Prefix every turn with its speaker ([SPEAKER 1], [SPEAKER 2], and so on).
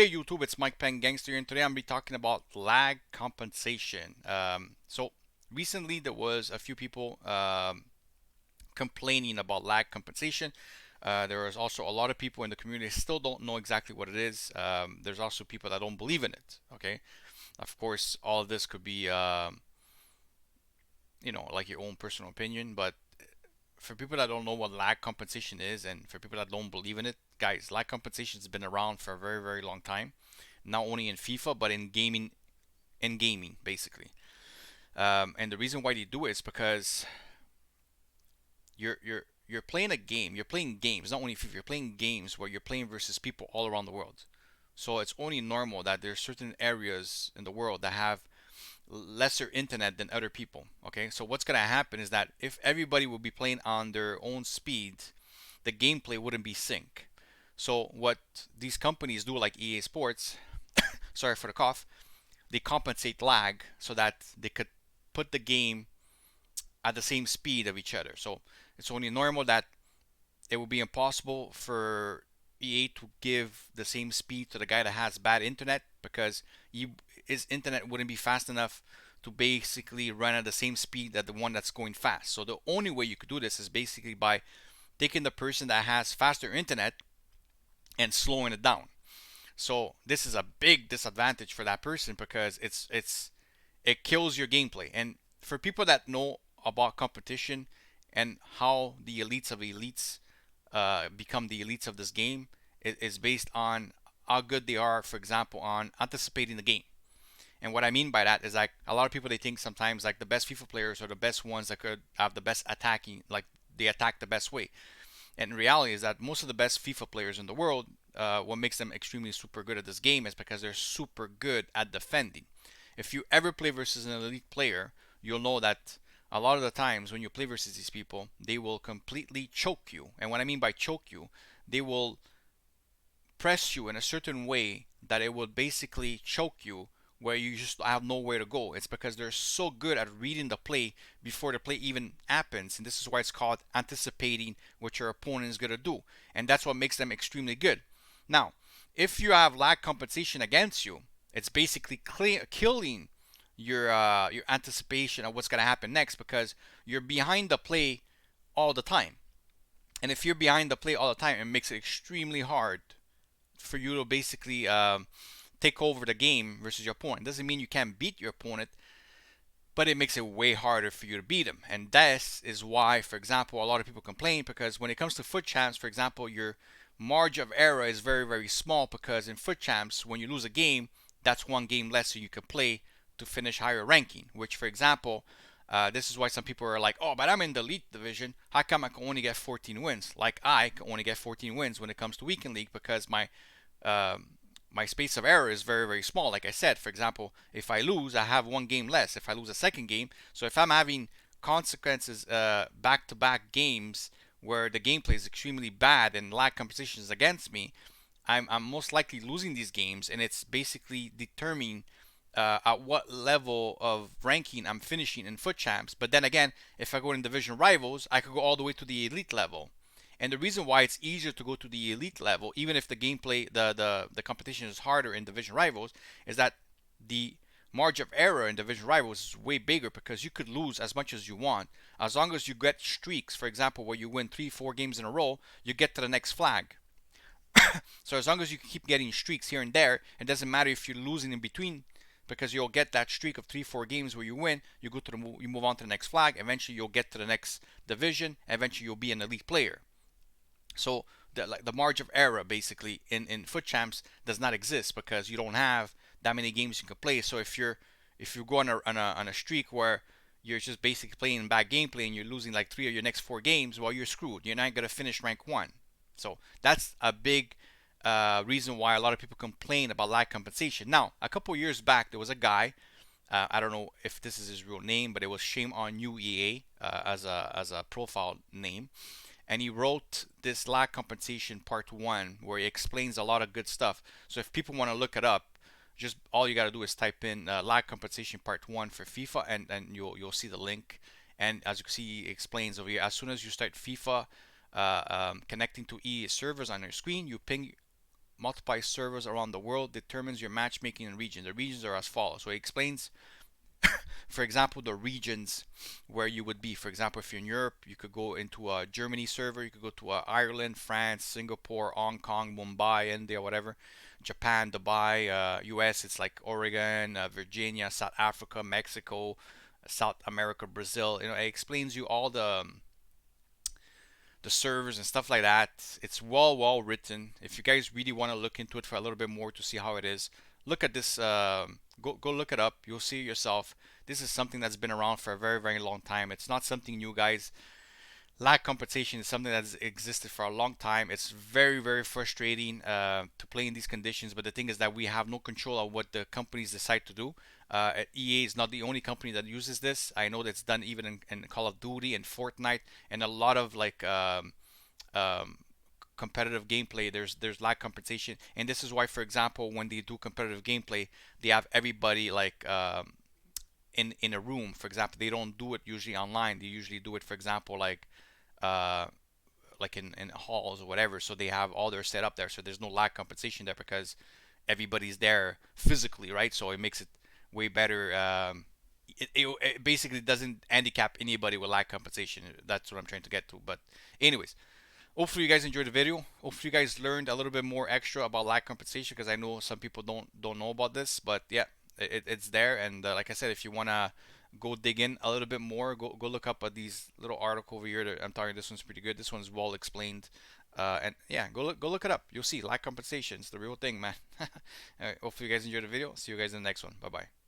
[SPEAKER 1] Hey YouTube, it's Mike Penn Gangster, and today I'm be talking about lag compensation. So recently there was a few people complaining about lag compensation. There is also a lot of people in the community still don't know exactly what it is. There's also people that don't believe in it. Okay, of course, all of this could be like your own personal opinion, but for people that don't know what lag compensation is, and for people that don't believe in it, guys, lag compensation has been around for a very, very long time. Not only in FIFA, but in gaming, basically. And the reason why they do it is because you're playing a game. You're playing games, not only FIFA. You're playing games where you're playing versus people all around the world. So it's only normal that there's certain areas in the world that have lesser internet than other people. Okay, so what's gonna happen is that if everybody would be playing on their own speed, the gameplay wouldn't be sync. So what these companies do, like EA Sports, sorry for the cough, they compensate lag so that they could put the game at the same speed of each other. So it's only normal that it would be impossible for EA to give the same speed to the guy that has bad internet because his internet wouldn't be fast enough to basically run at the same speed that the one that's going fast. So the only way you could do this is basically by taking the person that has faster internet and slowing it down. So this is a big disadvantage for that person because it kills your gameplay. And for people that know about competition and how the elites of elites become the elites of this game, it is based on how good they are, for example, on anticipating the game. And what I mean by that is like a lot of people they think sometimes like the best FIFA players are the best ones that could have the best attacking, like they attack the best way. And in reality is that most of the best FIFA players in the world, what makes them extremely super good at this game is because they're super good at defending. If you ever play versus an elite player, you'll know that a lot of the times when you play versus these people, they will completely choke you. And what I mean by choke you, they will press you in a certain way that it will basically choke you where you just have nowhere to go. It's because they're so good at reading the play before the play even happens. And this is why it's called anticipating what your opponent is going to do. And that's what makes them extremely good. Now, if you have lag compensation against you, it's basically killing your anticipation of what's going to happen next because you're behind the play all the time. And if you're behind the play all the time, it makes it extremely hard for you to basically take over the game versus your opponent. Doesn't mean you can't beat your opponent, but it makes it way harder for you to beat him. And this is why, for example, a lot of people complain because when it comes to foot champs, for example, your margin of error is very, very small because in foot champs, when you lose a game, that's one game less so you can play to finish higher ranking. Which, for example, this is why some people are like, oh, but I'm in the elite division. How come I can only get 14 wins? Like I can only get 14 wins when it comes to weekend league because um, my space of error is very, very small. Like I said, for example, if I lose, I have one game less. If I lose a second game, so if I'm having consequences back-to-back games where the gameplay is extremely bad and lag competition is against me, I'm most likely losing these games, and it's basically determining at what level of ranking I'm finishing in foot champs. But then again, if I go in division rivals, I could go all the way to the elite level. And the reason why it's easier to go to the elite level, even if the gameplay, the competition is harder in division rivals, is that the margin of error in division rivals is way bigger because you could lose as much as you want. As long as you get streaks, for example, where you win 3, 4 games in a row, you get to the next flag. So as long as you keep getting streaks here and there, it doesn't matter if you're losing in between because you'll get that streak of 3, 4 games where you win. You go to you move on to the next flag. Eventually, you'll get to the next division. Eventually, you'll be an elite player. So the margin of error basically in foot champs does not exist because you don't have that many games you can play. So if you go on a streak where you're just basically playing bad gameplay and you're losing like 3 of your next 4 games, well, you're screwed. You're not gonna finish rank one. So that's a big reason why a lot of people complain about lag compensation. Now, a couple years back, there was a guy. I don't know if this is his real name, but it was Shame on You EA as a profile name, and he wrote this lag compensation part one where he explains a lot of good stuff. So if people want to look it up, just all you got to do is type in lag compensation part one for FIFA, and you'll see the link. And as you can see, he explains over here. As soon as you start FIFA connecting to EA servers on your screen, you ping multiply servers around the world determines your matchmaking in regions. The regions are as follows. So it explains, for example, the regions where you would be. For example, if you're in Europe, you could go into a Germany server, you could go to Ireland, France, Singapore, Hong Kong, Mumbai, India, whatever. Japan, Dubai, US, it's like Oregon, Virginia, South Africa, Mexico, South America, Brazil. It explains you all the servers and stuff like that. It's well written. If you guys really want to look into it for a little bit more to see how it is, look at this. Go look it up. You'll see it yourself. This is something that's been around for a very long time. It's not something new, guys. Lag compensation is something that's existed for a long time. It's very frustrating to play in these conditions, but the thing is that we have no control of what the companies decide to do. EA is not the only company that uses this. I know that's done even in Call of Duty and Fortnite and a lot of like um, competitive gameplay. There's lag compensation, and this is why, for example, when they do competitive gameplay, they have everybody like in a room. For example, they don't do it usually online. They usually do it, for example, uh, like in halls or whatever. So they have all their set up there. So there's no lag compensation there because everybody's there physically, right? So it makes it way better. It basically doesn't handicap anybody with lag compensation. That's what I'm trying to get to. But anyways, hopefully you guys enjoyed the video. Hopefully you guys learned a little bit more extra about lag compensation because I know some people don't know about this. But yeah, it's there. And like I said, if you wanna go dig in a little bit more, go look up at these little article over here. I'm talking. This one's pretty good. This one's well explained. And yeah, go look it up. You'll see lag compensation. It's the real thing, man. All right, hopefully you guys enjoyed the video. See you guys in the next one. Bye bye.